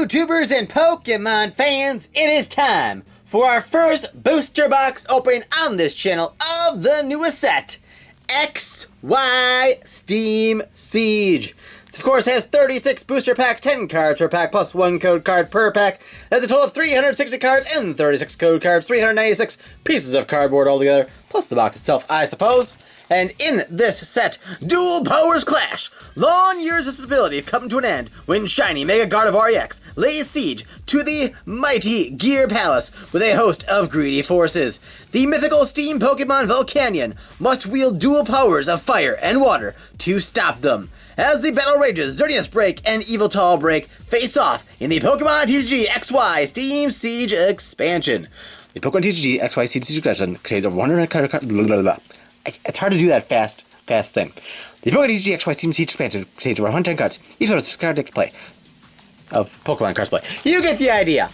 YouTubers and Pokemon fans, it is time for our first booster box opening on this channel of the newest set, XY Steam Siege. This, of course, has 36 booster packs, 10 cards per pack, plus 1 code card per pack. That's a total of 360 cards and 36 code cards, 396 pieces of cardboard altogether, plus the box itself, I suppose. And in this set, dual powers clash. Long years of stability have come to an end when Shiny Mega Gardevoir EX lays siege to the mighty Gear Palace with a host of greedy forces. The Mythical Steam Pokémon Volcanion must wield dual powers of fire and water to stop them. As the battle rages, Xerneas Break and Yveltal Break face off in the Pokémon TCG XY Steam Siege expansion. The Pokémon TCG XY Steam Siege expansion contains over 100 cards. It's hard to do that fast thing. The Pokemon TCG XY Steam Siege expansion contains over 110 cards. Each one has a card deck to play. Of Pokemon cards to play. You get the idea.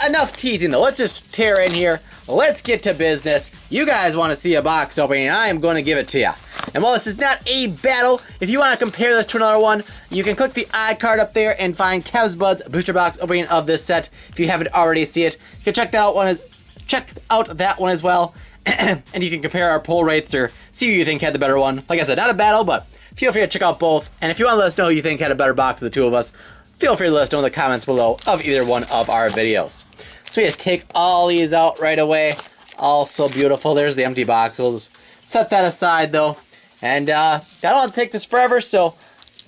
Enough teasing though. Let's just tear in here. Let's get to business. You guys want to see a box opening, I am going to give it to you. And while this is not a battle, if you want to compare this to another one, you can click the I card up there and find Kevzbud's booster box opening of this set. If you haven't already seen it, you can check out that one as well. And you can compare our poll rates or see who you think had the better one. Like I said, not a battle, but feel free to check out both. And if you want to let us know who you think had a better box of the two of us, feel free to let us know in the comments below of either one of our videos. So we just take all these out right away. All so beautiful. There's the empty box. We'll just set that aside though. And I don't want to take this forever, so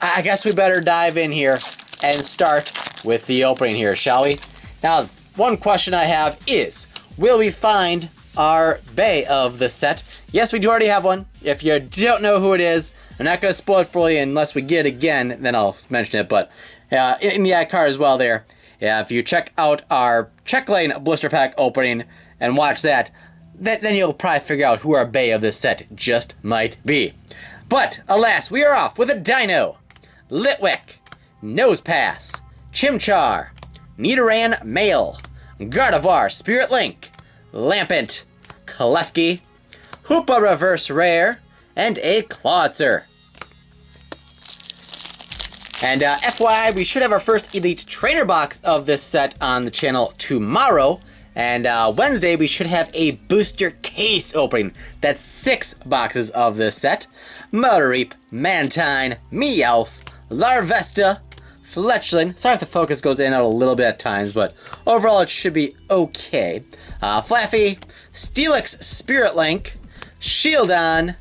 I guess we better dive in here and start with the opening here, shall we? Now, one question I have is, will we find our Bay of the set? Yes, we do already have one. If you don't know who it is, I'm not going to spoil it for you unless we get it again, then I'll mention it. But in the iCard as well there, if you check out our Check Lane blister pack opening and watch that, then you'll probably figure out who our Bay of this set just might be. But alas, we are off with a Dino, Litwick, Nosepass, Chimchar, Nidoran Male, Gardevoir Spirit Link, Lampent, Klefki, Hoopa Reverse Rare, and a Clawitzer. And FYI, we should have our first Elite Trainer box of this set on the channel tomorrow. And Wednesday, we should have a booster case opening. That's 6 boxes of this set. Motoreep, Mantine, Meowth, Larvesta, Fletchling. Sorry if the focus goes in and out a little bit at times, but overall it should be okay. Flaffy, Steelix Spirit Link, Shieldon,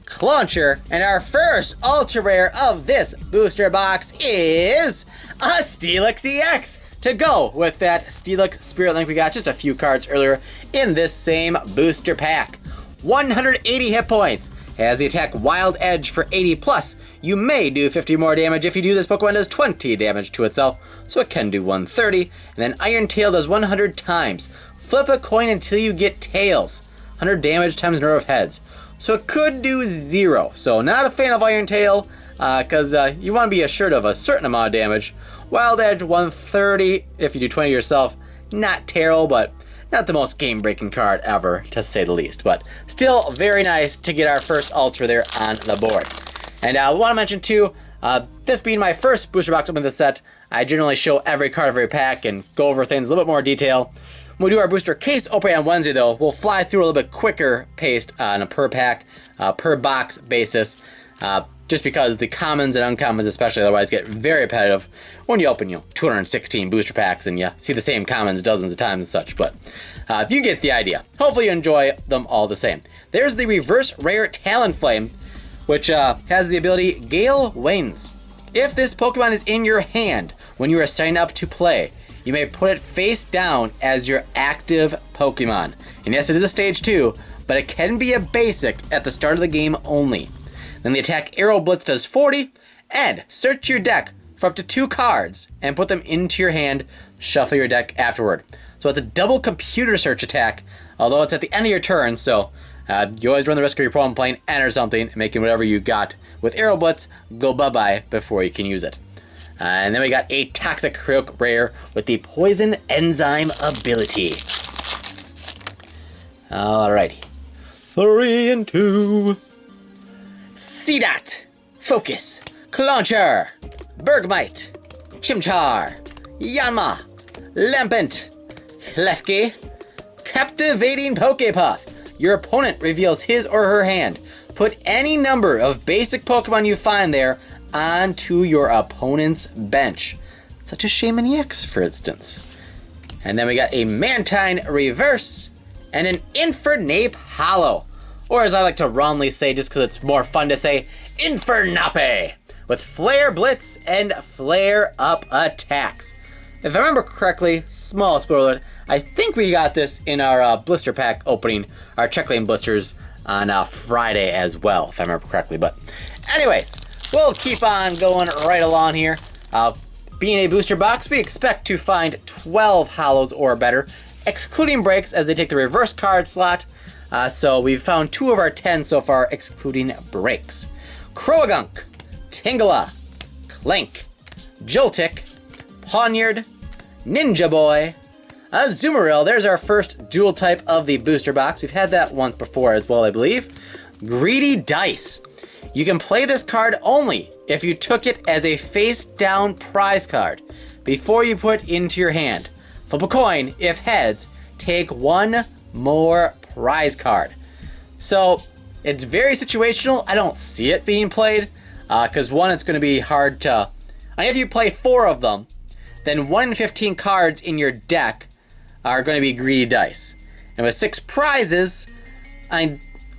Clauncher, and our first ultra rare of this booster box is a Steelix EX to go with that Steelix Spirit Link we got just a few cards earlier in this same booster pack. 180 hit points. Has the attack Wild Edge for 80 plus. You may do 50 more damage. If you do, this Pokemon does 20 damage to itself, so it can do 130. And then Iron Tail does 100 times. Flip a coin until you get tails. 100 damage times number of heads. So it could do 0. So not a fan of Iron Tail, because you want to be assured of a certain amount of damage. Wild Edge 130 if you do 20 yourself. Not terrible, but not the most game-breaking card ever, to say the least. But still very nice to get our first Ultra there on the board. And I want to mention too, this being my first booster box open of the set, I generally show every card of every pack and go over things in a little bit more detail. When we do our booster case opening on Wednesday though, we'll fly through a little bit quicker paced on a per pack, per box basis. Just because the commons and uncommons especially otherwise get very repetitive when you open 216 booster packs and you see the same commons dozens of times and such. But if you get the idea, hopefully you enjoy them all the same. There's the reverse rare Talonflame, which has the ability Gale Winds. If this Pokemon is in your hand when you are signing up to play, you may put it face down as your active Pokemon. And yes, it is a stage 2, but it can be a basic at the start of the game only. Then the attack Arrow Blitz does 40, and search your deck for up to 2 cards and put them into your hand, shuffle your deck afterward. So it's a double computer search attack, although it's at the end of your turn, so you always run the risk of your opponent playing enter something, making whatever you got with Arrow Blitz go bye-bye before you can use it. And then we got a Toxic Croak rare with the Poison Enzyme ability. Alrighty. 3 and 2. Seedot, Focus, Clauncher, Bergmite, Chimchar, Yanma, Lampent, Klefki, Captivating Pokepuff. Your opponent reveals his or her hand. Put any number of basic Pokemon you find there onto your opponent's bench, such as Shiny EX, for instance. And then we got a Mantine Reverse and an Infernape Hollow, or as I like to wrongly say, just because it's more fun to say, Infernape, with Flare Blitz and Flare Up attacks. If I remember correctly, small spoiler, I think we got this in our blister pack opening, our check lane blisters on Friday as well, if I remember correctly. But anyways, we'll keep on going right along here. Being a booster box, we expect to find 12 hollows or better, excluding breaks as they take the reverse card slot. So we've found 2 of our 10 so far, excluding breaks. Croagunk, Tingala, Clank, Joltik, Pawniard, Ninja Boy, Azumarill. There's our first dual type of the booster box. We've had that once before as well, I believe. Greedy Dice. You can play this card only if you took it as a face-down prize card before you put it into your hand. Flip a coin. If heads, take 1 more prize card. So it's very situational. I don't see it being played because one, it's going to be hard to... And if you play 4 of them, then 1 in 15 cards in your deck are going to be Greedy Dice. And with 6 prizes,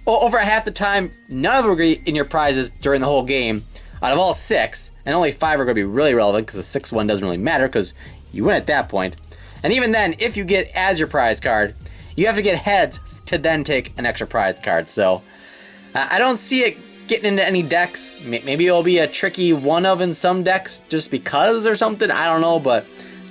over half the time, none of them are in your prizes during the whole game. Out of all 6, and only 5 are going to be really relevant because the 6th one doesn't really matter because you win at that point. And even then, if you get as your prize card, you have to get heads to then take an extra prize card. So I don't see it getting into any decks. Maybe it'll be a tricky one of in some decks just because or something. I don't know, but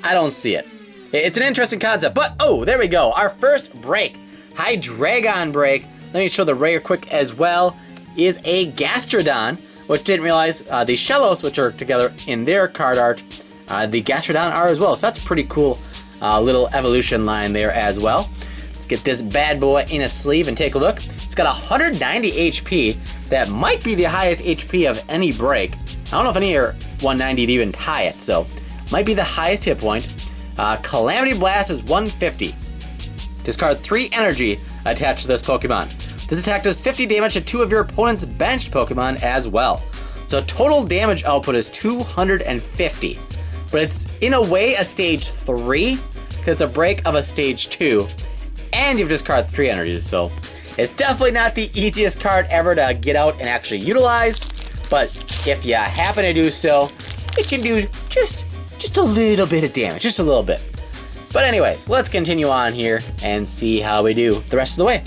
I don't see it. It's an interesting concept. But, oh, there we go. Our first break. Hydreigon break. Let me show the rare quick as well. Is a Gastrodon, which didn't realize the Shellos, which are together in their card art, the Gastrodon are as well. So that's a pretty cool little evolution line there as well. Let's get this bad boy in a sleeve and take a look. It's got 190 HP. That might be the highest HP of any break. I don't know if any are 190 to even tie it, so might be the highest hit point. Calamity Blast is 150. Discard 3 energy attached to this Pokemon. This attack does 50 damage to 2 of your opponent's benched Pokemon as well. So total damage output is 250. But it's in a way a stage 3, because it's a break of a stage 2, and you've discarded 3 energies, so it's definitely not the easiest card ever to get out and actually utilize, but if you happen to do so, it can do just a little bit of damage, just a little bit. But anyways, let's continue on here and see how we do the rest of the way.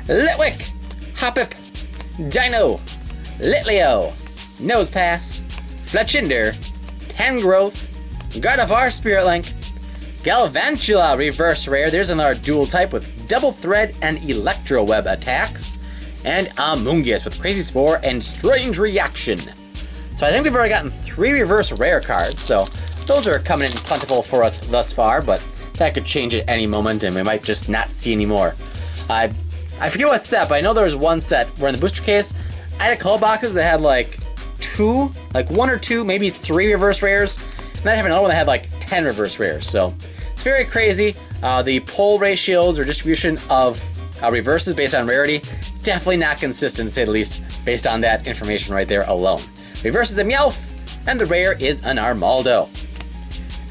Litwick, Hoppip, Dino, Litleo, Nosepass, Fletchinder, Tangrowth, Gardevoir Spirit Link, Galvantula Reverse Rare. There's another dual type with Double Thread and Electro Web attacks. And Amoonguss with Crazy Spore and Strange Reaction. So I think we've already gotten 3 reverse rare cards, so those are coming in plentiful for us thus far, but that could change at any moment and we might just not see any more. I forget what set, but I know there was one set where in the booster case, I had a couple boxes that had like 1 or 2, maybe 3 reverse rares. And then I have another one that had like 10 reverse rares. So it's very crazy. The pull ratios or distribution of reverses based on rarity, definitely not consistent to say the least, based on that information right there alone. Reverse is a Meowth, and the rare is an Armaldo.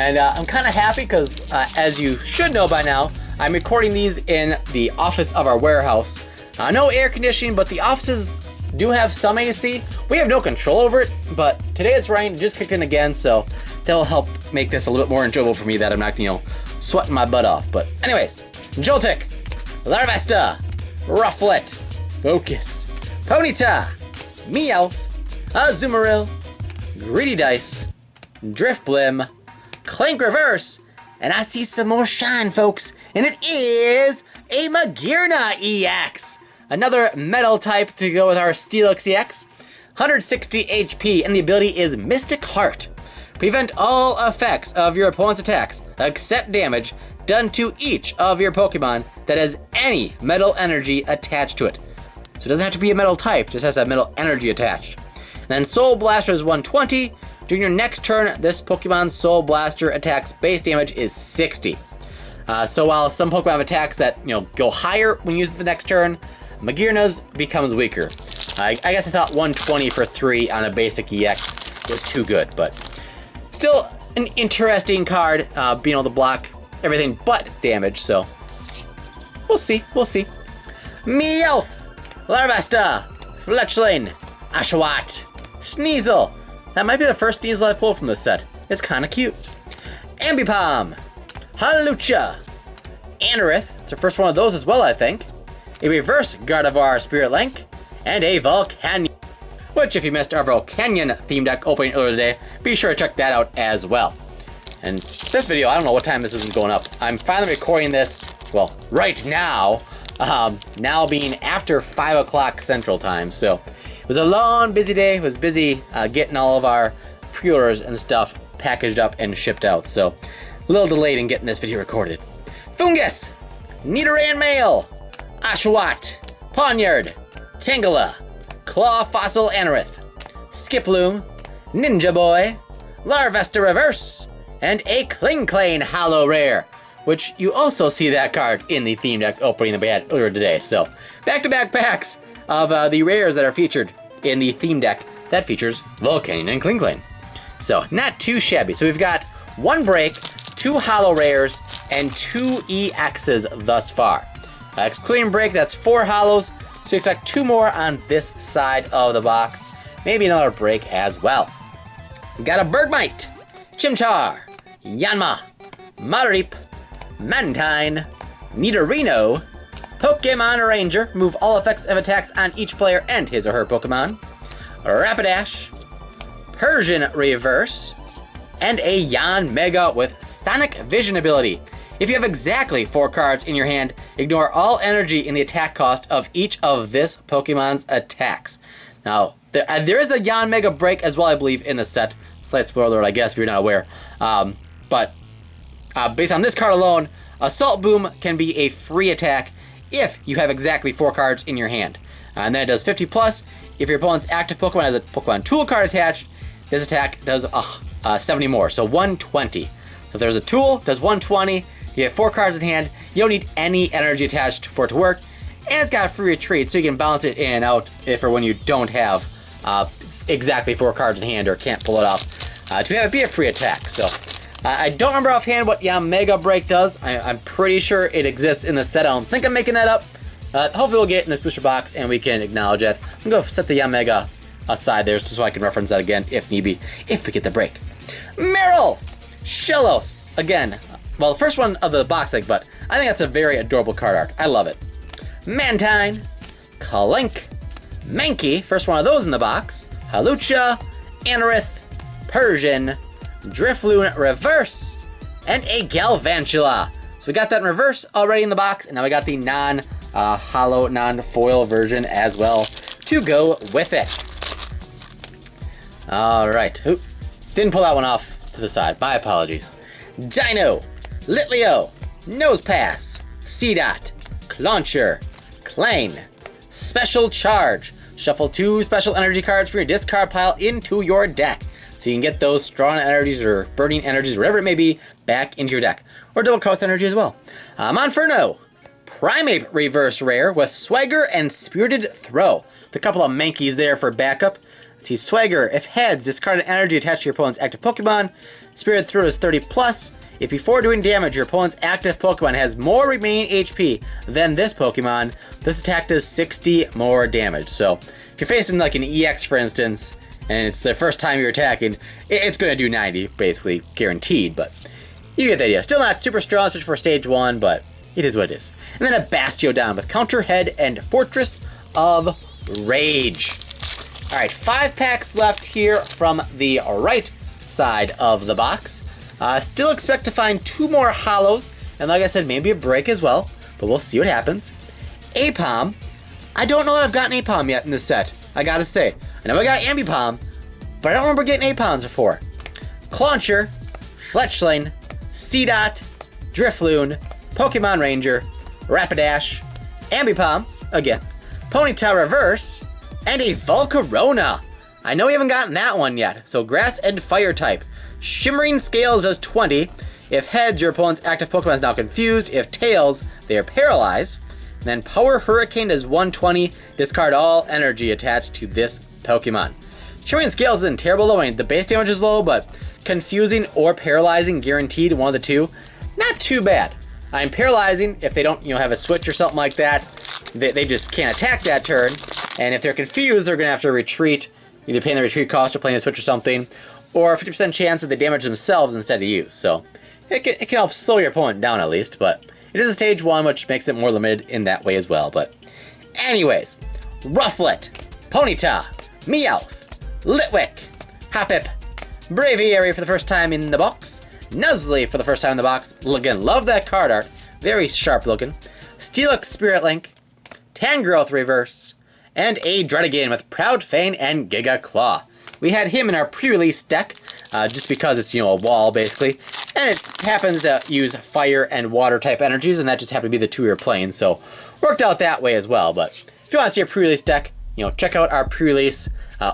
And I'm kind of happy because, as you should know by now, I'm recording these in the office of our warehouse. No air conditioning, but the offices do have some AC. We have no control over it, but today it's raining, it just kicked in again, so that'll help make this a little bit more enjoyable for me that I'm not, sweating my butt off. But anyways, Joltik, Larvesta, Rufflet, Focus, Ponyta, Meowth, Azumarill, Greedy Dice, Driftblim, Clank Reverse, and I see some more shine, folks, and it is a Magearna EX. Another metal type to go with our Steelix EX. 160 HP, and the ability is Mystic Heart. Prevent all effects of your opponent's attacks, except damage, done to each of your Pokemon that has any metal energy attached to it. So it doesn't have to be a metal type, just has a metal energy attached. And then Soul Blaster is 120, During your next turn, this Pokemon Soul Blaster attack's base damage is 60. So while some Pokemon have attacks that go higher when used the next turn, Magearna's becomes weaker. I guess I thought 120 for 3 on a basic EX was too good, but still an interesting card, being able to block everything but damage, so we'll see. Meowth, Larvesta, Fletchling, Oshawott, Sneasel. That might be the first Sneasel I've pulled from this set. It's kind of cute. Ambipom, Hawlucha, Anorith. It's the first one of those as well, I think. A reverse Gardevoir Spirit Link, and a Volcanion. Which, if you missed our Volcanion theme deck opening earlier today, be sure to check that out as well. And this video, I don't know what time this is going up. I'm finally recording this, well, right now. Now being after 5 o'clock Central Time. So it was a long, busy day. It was busy getting all of our pre-orders and stuff packaged up and shipped out. So a little delayed in getting this video recorded. Fungus, Nidoran Male, Oshawott, Pawniard, Tangela, Claw Fossil Anorith, Skiploom, Ninja Boy, Larvesta Reverse, and a Klinklang Hollow Rare, which you also see that card in the theme deck opening that we had earlier today. So back-to-back packs of the rares that are featured in the theme deck that features Volcanion and Klinklang. So not too shabby. So we've got 1 break, 2 hollow rares, and 2 EXs thus far. Excluding break, that's 4 hollows, so you expect 2 more on this side of the box. Maybe another break as well. We got a Bergmite, Chimchar, Yanma, Mareep, Mantine, Nidorino, Pokemon Ranger, remove all effects of attacks on each player and his or her Pokemon, Rapidash, Persian Reverse, and a Yan Mega with Sonic Vision ability. If you have exactly 4 cards in your hand, ignore all energy in the attack cost of each of this Pokemon's attacks. Now, there is a Yan Mega break as well, I believe, in the set. Slight spoiler, I guess, if you're not aware. But based on this card alone, Assault Boom can be a free attack if you have exactly 4 cards in your hand. And then it does 50 plus. If your opponent's active Pokemon has a Pokemon tool card attached, this attack does 70 more, so 120. So if there's a tool, it does 120. You have 4 cards in hand. You don't need any energy attached for it to work. And it's got a free retreat, so you can balance it in and out if or when you don't have exactly 4 cards in hand or can't pull it off to have it be a free attack. So I don't remember offhand what Yan Mega Break does. I'm pretty sure it exists in the set. I don't think I'm making that up. Hopefully we'll get it in this booster box and we can acknowledge it. I'm going to set the Yan Mega aside there just so I can reference that again if need be, if we get the break. Meryl, Shellos, again. Well, the first one of the box thing, but I think that's a very adorable card art. I love it. Mantine, Kalink, Mankey, first one of those in the box. Hawlucha, Anorith, Persian, Drifloon Reverse, and a Galvantula. So we got that in reverse already in the box, and now we got the non-hollow, non-foil version as well to go with it. All right. Oop. Didn't pull that one off to the side. My apologies. Dino, Litleo, Nosepass, Seedot, Clauncher, Clane, Special Charge. Shuffle 2 special energy cards from your discard pile into your deck, so you can get those strong energies or burning energies, whatever it may be, back into your deck. Or double growth energy as well. Monferno, Primeape Reverse Rare with Swagger and Spirited Throw. With a couple of Mankeys there for backup. Let's see, Swagger, if heads, discard an energy attached to your opponent's active Pokemon. Spirited Throw is 30 plus. If before doing damage, your opponent's active Pokemon has more remaining HP than this Pokemon, this attack does 60 more damage. So if you're facing like an EX, for instance, and it's the first time you're attacking, it's going to do 90, basically guaranteed, but you get the idea. Still not super strong, especially for stage 1, but it is what it is. And then a Bastiodon with Counter Head and Fortress of Rage. All right, 5 packs left here from the right side of the box. Still expect to find 2 more hollows, and like I said, maybe a break as well, but we'll see what happens. Apom. I don't know that I've gotten Apom yet in this set, I gotta say. I know I got Ambipom, but I don't remember getting Apoms before. Clauncher, Fletchling, Seedot, Drifloon, Pokemon Ranger, Rapidash, Ambipom, again, Ponyta Reverse, and a Volcarona. I know we haven't gotten that one yet. So Grass and Fire type. Shimmering Scales does 20. If heads, your opponent's active Pokemon is now confused. If tails, they are paralyzed. And then Power Hurricane does 120. Discard all energy attached to this Pokemon. Shimmering Scales isn't terrible though. I mean, the base damage is low, but confusing or paralyzing guaranteed, one of the two. Not too bad. I'm paralyzing if they don't, have a switch or something like that. They just can't attack that turn. And if they're confused, they're gonna have to retreat, either paying the retreat cost or playing a switch or something, or a 50% chance that they damage themselves instead of you. So it can help slow your opponent down at least, but it is a stage 1, which makes it more limited in that way as well. But anyways, Rufflet, Ponyta, Meowth, Litwick, Hoppip, Braviary for the first time in the box, Nuzleaf for the first time in the box. Again, love that card art. Very sharp looking. Steelix Spirit Link, Tangrowth Reverse, and a Dreadigan with Proud Fang and Giga Claw. We had him in our pre-release deck, just because it's, a wall basically. And it happens to use fire and water type energies, and that just happened to be the two we were playing, so worked out that way as well. But if you want to see a pre-release deck, check out our pre-release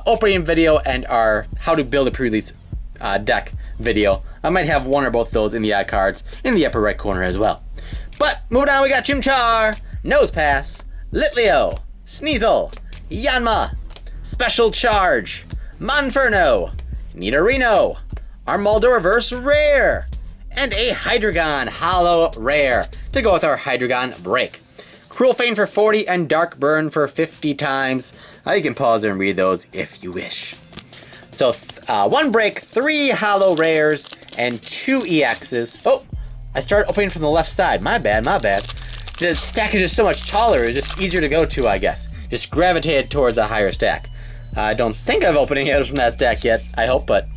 opening video and our how to build a pre-release deck video. I might have one or both of those in the ad cards in the upper right corner as well. But moving on, we got Chimchar, Nosepass, Litleo, Sneasel, Yanma, Special Charge, Monferno, Nidorino, Armaldo Reverse Rare, and a Hydreigon Hollow Rare to go with our Hydreigon break. Cruel Feign for 40 and Dark Burn for 50 times. You can pause and read those if you wish. So 1 break, 3 Hollow Rares, and 2 EXs. Oh, I started opening from the left side. My bad. The stack is just so much taller. It's just easier to go to, I guess. Just gravitated towards a higher stack. I don't think I've opened any others from that stack yet, I hope, but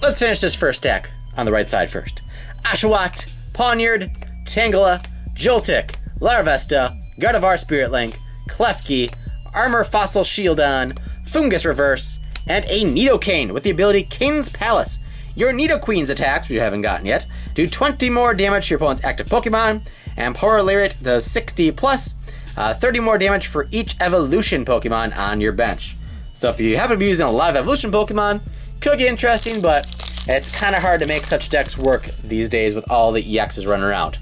let's finish this first stack on the right side first. Oshawott, Pawniard, Tangela, Joltik, Larvesta, Gardevoir Spirit Link, Klefki, Armor Fossil Shieldon, Fungus Reverse, and a Nidoking with the ability King's Palace. Your Nidoqueen's attacks, which you haven't gotten yet, do 20 more damage to your opponent's active Pokemon, and Power Lariat does 60 plus 30 more damage for each evolution Pokemon on your bench. So if you happen to be using a lot of evolution Pokemon, could get interesting, but it's kind of hard to make such decks work these days with all the EXs running around.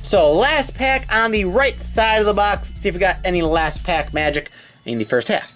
So last pack on the right side of the box. Let's see if we got any last pack magic in the first half.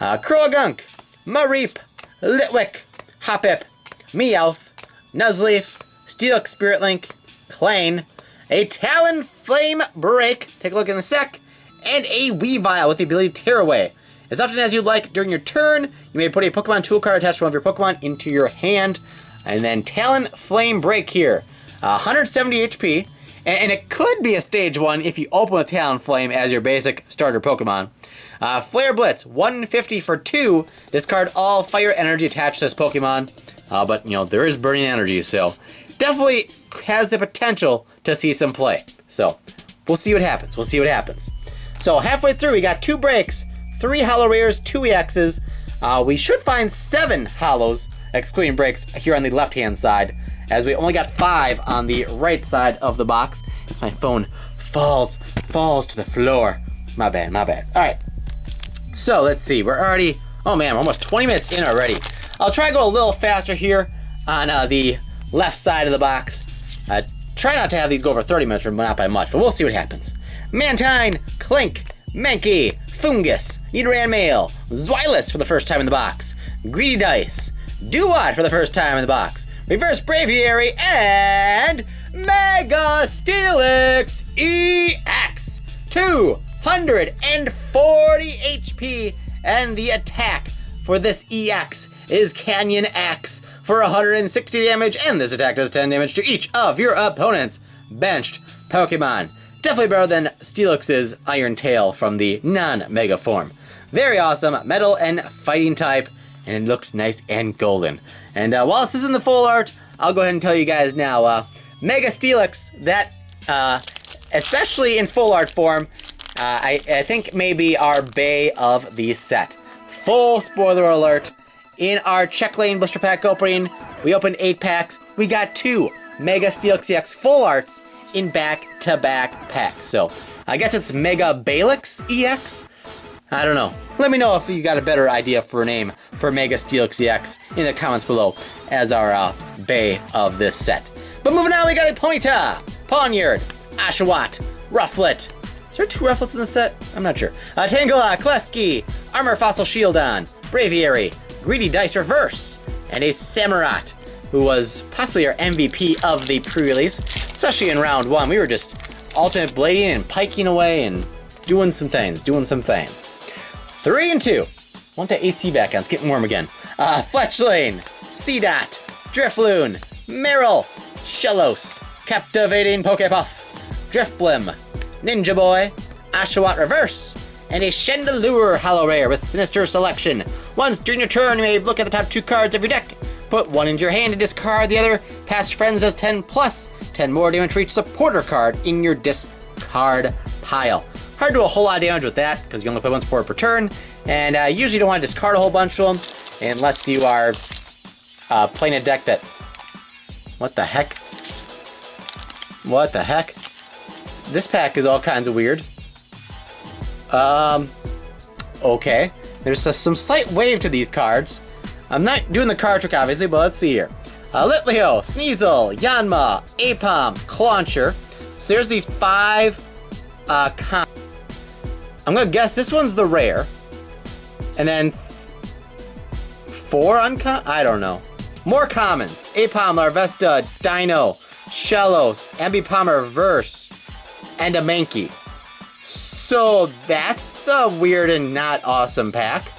Croagunk, Mareep, Litwick, Hoppip, Meowth, Nuzleaf, Steelix Spirit Link, Klein, a Talonflame Break, take a look in a sec, and a Weavile with the ability Tear Away. As often as you'd like during your turn, you may put a Pokemon tool card attached to one of your Pokemon into your hand. And then Talonflame Break here, 170 HP, and it could be a stage 1 if you open with Talonflame as your basic starter Pokemon. Flare Blitz, 150 for 2, discard all fire energy attached to this Pokemon, but there is burning energy, so definitely has the potential to see some play. So we'll see what happens. So halfway through, we got 2 breaks, 3 Hollow Rares, 2 EXs. We should find 7 Hollows, excluding breaks, here on the left-hand side, as we only got 5 on the right side of the box. As my phone falls to the floor. My bad. All right. So let's see. We're already, oh man, we're almost 20 minutes in already. I'll try to go a little faster here on the left side of the box. Try not to have these go over 30 minutes, but not by much, but we'll see what happens. Mantine, Clink, Mankey, Fungus, Nidoran Male, Zweilous for the first time in the box, Greedy Dice, Duat for the first time in the box, Reverse Braviary, and Mega Steelix EX. 240 HP, and the attack for this EX is Canyon X for 160 damage, and this attack does 10 damage to each of your opponent's benched Pokemon. Definitely better than Steelix's Iron Tail from the non-Mega form. Very awesome, metal and fighting type, and it looks nice and golden. And while this is in the full art, I'll go ahead and tell you guys now, Mega Steelix, that, especially in full art form, I think maybe our bay of the set. Full spoiler alert, in our Check Lane Blister Pack opening, we opened 8 packs, we got 2 Mega Steelix EX full arts in back-to-back packs. So I guess it's Mega Balix EX? I don't know. Let me know if you got a better idea for a name for Mega Steelix EX in the comments below as our bay of this set. But moving on, we got a Ponyta, Pawniard, Oshawott, Rufflet. Is there 2 Rufflets in the set? I'm not sure. Tangela, Klefki, Armor Fossil Shieldon, Braviary, Greedy Dice Reverse, and a Samurott, who was possibly our MVP of the pre-release, especially in round 1. We were just alternate blading and piking away and doing some things. 3 and 2. Want that AC back on, it's getting warm again. Fletchling, Seedot, Drifloon, Meryl, Shellos, Captivating Pokepuff, Drifblim, Ninja Boy, Oshawott Reverse, and a Chandelure Hollow Rare with Sinister Selection. Once during your turn, you may look at the top 2 cards of your deck, put 1 into your hand and discard the other. Past friends as 10 plus 10 more damage for each supporter card in your discard pile. Hard to do a whole lot of damage with that because you only play 1 supporter per turn, and you usually don't want to discard a whole bunch of them unless you are playing a deck that... What the heck? What the heck? This pack is all kinds of weird. Okay. There's some slight wave to these cards. I'm not doing the card trick, obviously, but let's see here. Litleo, Sneasel, Yanma, Apom, Clauncher. So there's the 5 I'm gonna guess this one's the rare. And then 4 uncommon? I don't know. More commons. Apom, Larvesta, Dino, Shellos, Ambipom Reverse, and a Mankey. So that's a weird and not awesome pack.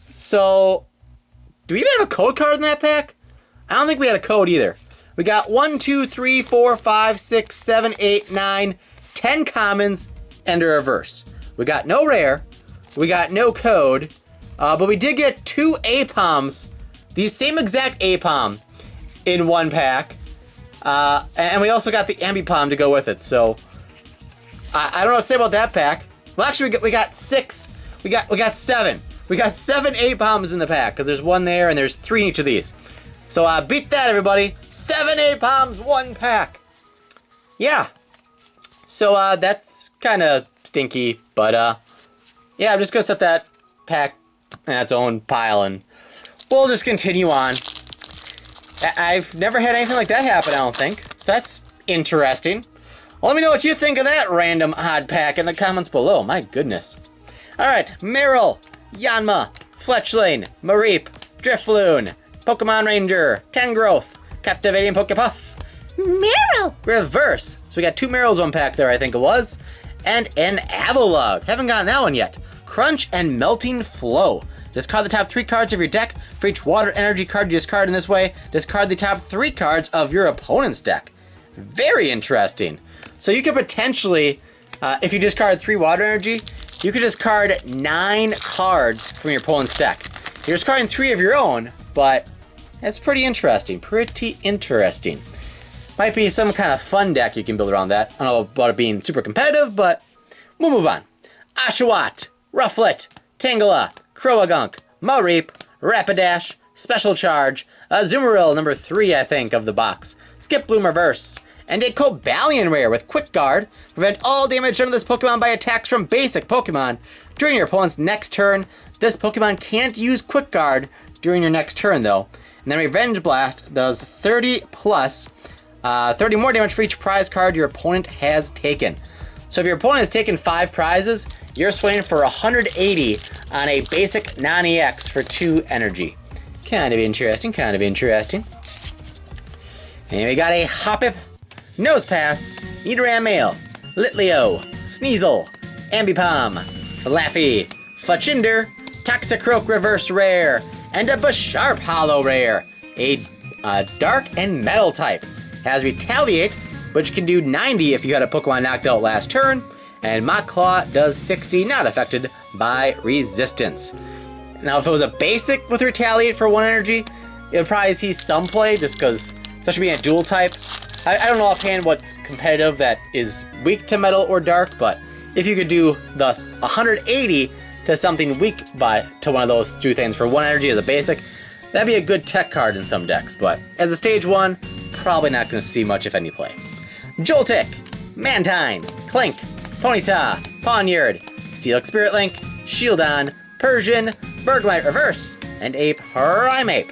So, do we even have a code card in that pack? I don't think we had a code either. We got 1, 2, 3, 4, 5, 6, 7, 8, 9, 10 commons and a reverse. We got no rare, we got no code, but we did get 2 Apoms, the same exact Apom in 1 pack, and we also got the Ambipom to go with it. So I don't know what to say about that pack. Well, actually, we got 6. We got 7. We got 7 Apoms in the pack because there's 1 there and there's 3 in each of these. So beat that, everybody! 7 Apoms, 1 pack. Yeah. So that's kind of stinky, but yeah, I'm just gonna set that pack in its own pile and we'll just continue on. I've never had anything like that happen, I don't think. So that's interesting. Well, let me know what you think of that random odd pack in the comments below. My goodness. Alright, Meryl, Yanma, Fletchling, Mareep, Drifloon, Pokemon Ranger, Tangrowth, Captivating Pokepuff, Meryl Reverse. So we got 2 Meryls on pack there, I think it was. And an Avalugg. Haven't gotten that one yet. Crunch and Melting Flow. Discard the top 3 cards of your deck. For each water energy card you discard in this way, discard the top 3 cards of your opponent's deck. Very interesting. So you could potentially, if you discard 3 water energy, you could discard 9 cards from your opponent's deck. You're discarding 3 of your own, but that's pretty interesting. Might be some kind of fun deck you can build around that. I don't know about it being super competitive, but we'll move on. Oshawott, Rufflet, Tangela, Croagunk, Mareep, Rapidash, Special Charge, Azumarill, number 3, I think, of the box, Skiploom Reverse, and a Cobalion Rare with Quick Guard. Prevent all damage done to this Pokemon by attacks from basic Pokemon. During your opponent's next turn, this Pokemon can't use Quick Guard during your next turn, though. And then Revenge Blast does 30 plus 30 more damage for each prize card your opponent has taken. So if your opponent has taken 5 prizes, you're swinging for 180 on a basic non-EX for 2 energy. Kind of interesting. And we got a Hoppip, Nosepass, Nidoran Male, Litleo, Sneasel, Ambipom, Laffy, Fletchinder, Toxicroak Reverse Rare, and a Bisharp Hollow Rare. A Dark and Metal type. Has Retaliate, which can do 90 if you had a Pokemon knocked out last turn, and Mach Claw does 60, not affected by resistance. Now, if it was a basic with Retaliate for 1 energy, it would probably see some play, just because, especially being a dual type. I don't know offhand what's competitive that is weak to Metal or Dark, but if you could do thus 180 to something weak to one of those 2 things for 1 energy as a basic, that'd be a good tech card in some decks, but as a stage 1, probably not going to see much, if any, play. Joltik, Mantine, Clink, Ponyta, Pawniard, Steelix Spirit Link, Shieldon, Persian, Bergmite Reverse, and a Primeape.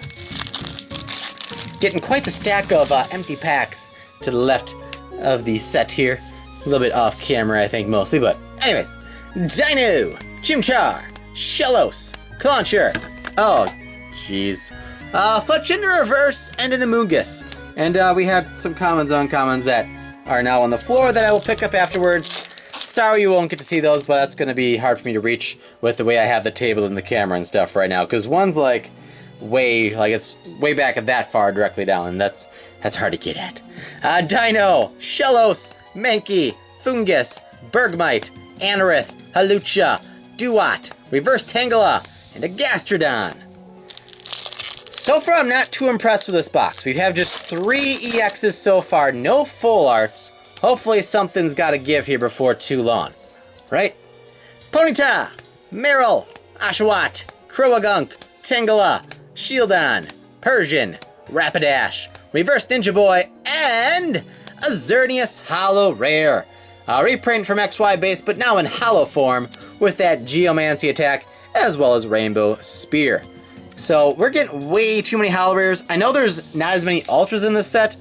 Getting quite the stack of empty packs to the left of the set here. A little bit off camera, I think, mostly, but anyways. Dino, Chimchar, Shellos, Clauncher, oh, jeez. Fletchinder Reverse, and an Amoonguss. And we had some commons, uncommons that are now on the floor that I will pick up afterwards. Sorry you won't get to see those, but that's going to be hard for me to reach with the way I have the table and the camera and stuff right now. Because one's like it's way back at that far directly down, and that's hard to get at. Dino, Shellos, Mankey, Fungus, Bergmite, Anorith, Halucha, Duat, Reverse Tangela, and a Gastrodon. So far, I'm not too impressed with this box. We have just 3 EXs so far, no full arts. Hopefully something's got to give here before too long, right? Ponyta, Meryl, Oshawott, Croagunk, Tangela, Shieldon, Persian, Rapidash, Reverse Ninja Boy, and a Xerneas Holo Rare. A reprint from XY base, but now in Holo form with that Geomancy attack, as well as Rainbow Spear. So we're getting way too many Holo Rares. I know there's not as many Ultras in this set,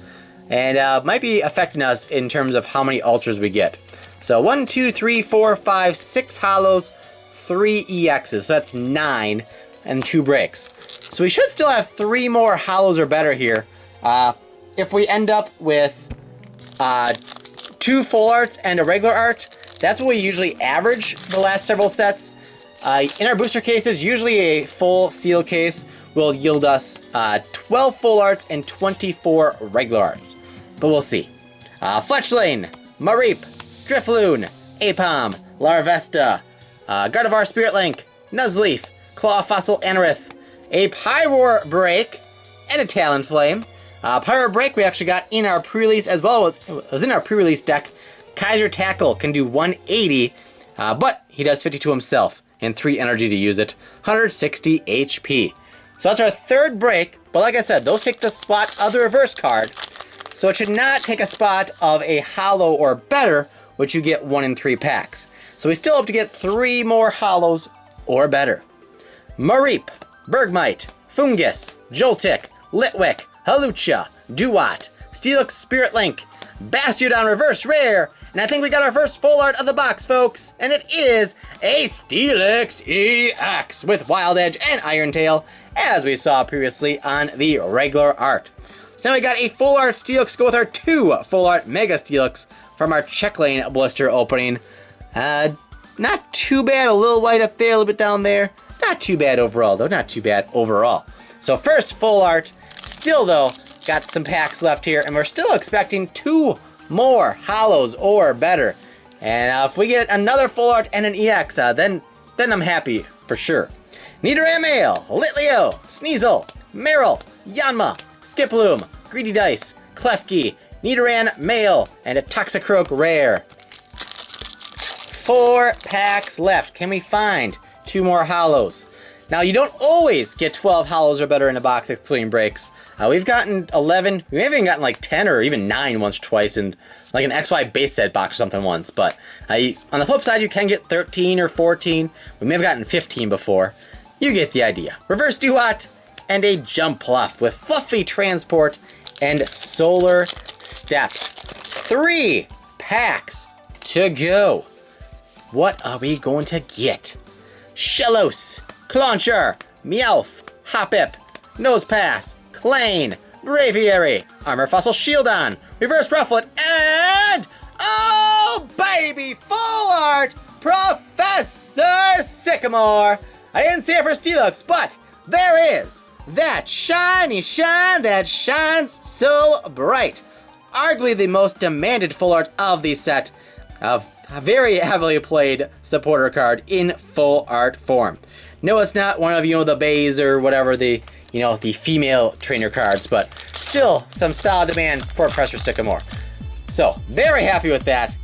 and might be affecting us in terms of how many Ultras we get. So 1, 2, 3, 4, 5, 6 Holos, 3 EXs, so that's 9, and 2 breaks. So we should still have 3 more Holos or better here. If we end up with 2 full arts and a regular art, that's what we usually average the last several sets. In our booster cases, usually a full seal case will yield us 12 full arts and 24 regular arts. But we'll see. Fletchling, Mareep, Drifloon, Apom, Larvesta, Gardevoir Spirit Link, Nuzleaf, Claw Fossil Anorith, a Pyroar Break, and a Talonflame. Pyroar Break we actually got in our pre-release as well as it was in our pre-release deck. Kaiser Tackle can do 180, but he does 50 to himself and 3 energy to use it, 160 HP. So that's our 3rd break, but like I said, those take the spot of the reverse card. So it should not take a spot of a Holo or better, which you get 1 in 3 packs. So we still hope to get 3 more Holos or better. Mareep, Bergmite, Fungus, Joltik, Litwick, Halucha, Duat, Steelix Spirit Link, Bastiodon Reverse Rare, and I think we got our first full art of the box, folks, and it is a Steelix EX with Wild Edge and Iron Tail, as we saw previously on the regular art. So now we got a full art Steelix go with our 2 full art Mega Steelix from our check lane blister opening. Not too bad, a little white up there, a little bit down there. Not too bad overall, though, not too bad overall. So first full art, still though, got some packs left here, and we're still expecting 2 more Holos or better. And if we get another full art and an EX, then I'm happy for sure. Nidoran, Litleo, Sneasel, Meryl, Yanma, Skiploom, Greedy Dice, Klefki, Nidoran Male, and a Toxicroak Rare. 4 packs left. Can we find 2 more Holos? Now, you don't always get 12 Holos or better in a box excluding breaks. We've gotten 11, we may have even gotten like 10 or even 9 once or twice in like an XY base set box or something once. But on the flip side, you can get 13 or 14. We may have gotten 15 before. You get the idea. Reverse Duat and a Jumpluff with Fluffy Transport and Solar Step. 3 packs to go. What are we going to get? Shellos, Clauncher, Meowth, Hoppip, Nosepass, Clane, Braviary, Armor Fossil Shieldon, Reverse Rufflet, and oh baby, full art Professor Sycamore. I didn't see it for Steelix, but there is that shiny shine that shines so bright. Arguably the most demanded full art of the set, of a very heavily played supporter card in full art form. No, it's not one of, the bays or whatever the female trainer cards, but still some solid demand for Professor Sycamore. So, very happy with that.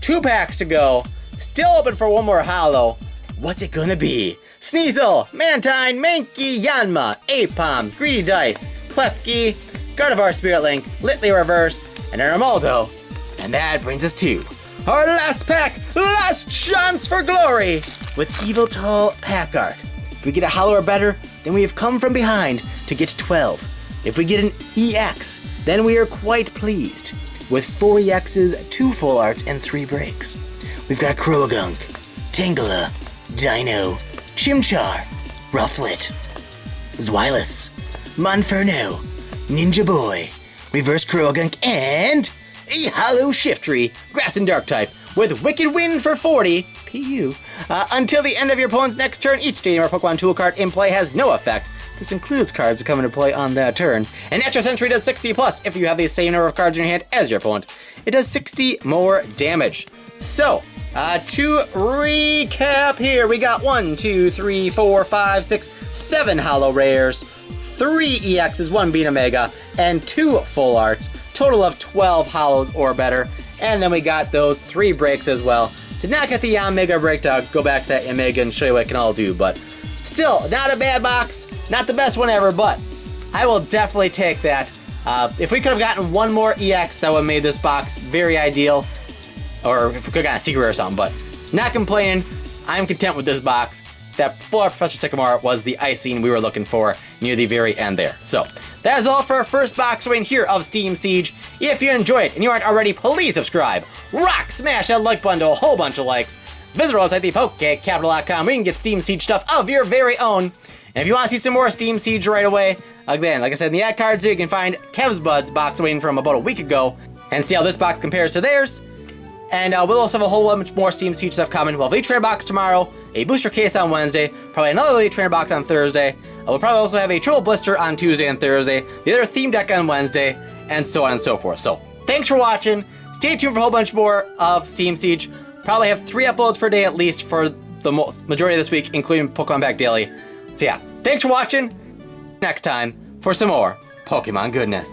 2 packs to go. Still open for 1 more Holo. What's it gonna be? Sneasel, Mantine, Mankey, Yanma, Apom, Greedy Dice, Klefki, Gardevoir Spirit Link, Litley Reverse, and a Armaldo. And that brings us to our last pack, last chance for glory, with Yveltal pack art. If we get a holo or better, then we have come from behind to get 12. If we get an EX, then we are quite pleased. With 4 EXs, 2 full arts, and 3 breaks. We've got Croagunk, Tangela, Dino, Chimchar, Rufflet, Zweilous, Monferno, Ninja Boy, Reverse Croagunk, and a Hollow Shiftry, Grass and Dark type, with Wicked Wind for 40, PU. Until the end of your opponent's next turn, each Stadium or Pokemon Tool card in play has no effect. This includes cards that come into play on that turn. An Extra Sentry does 60 plus if you have the same number of cards in your hand as your opponent. It does 60 more damage. So, to recap here, we got 1, 2, 3, 4, 5, 6, 7 Holo Rares, 3 EXs, 1 being a Mega, and 2 Full Arts. Total of 12 Holos or better. And then we got those 3 breaks as well. Did not get the Mega break to go back to that Omega and show you what it can all do, but still, not a bad box. Not the best one ever, but I will definitely take that. If we could have gotten 1 more EX, that would have made this box very ideal. Or if we could have gotten a secret or something, but not complaining. I'm content with this box. That full art Professor Sycamore was the icing we were looking for near the very end there. So, that is all for our first box rating here of Steam Siege. If you enjoyed it and you aren't already, please subscribe. Rock, smash that like button to a whole bunch of likes. Visit our website, thepokecapital.com, where you can get Steam Siege stuff of your very own. And if you want to see some more Steam Siege right away, again, like I said in the ad cards here, you can find Kev's Buds box waiting from about a week ago and see how this box compares to theirs. And we'll also have a whole bunch more Steam Siege stuff coming. We'll have a trainer box tomorrow, a booster case on Wednesday, probably another Elite trainer box on Thursday. We'll probably also have a triple blister on Tuesday and Thursday, the other theme deck on Wednesday, and so on and so forth. So, thanks for watching. Stay tuned for a whole bunch more of Steam Siege. Probably have 3 uploads per day at least for the majority of this week, including Pokemon Back Daily. So yeah, thanks for watching. Next time for some more Pokemon goodness.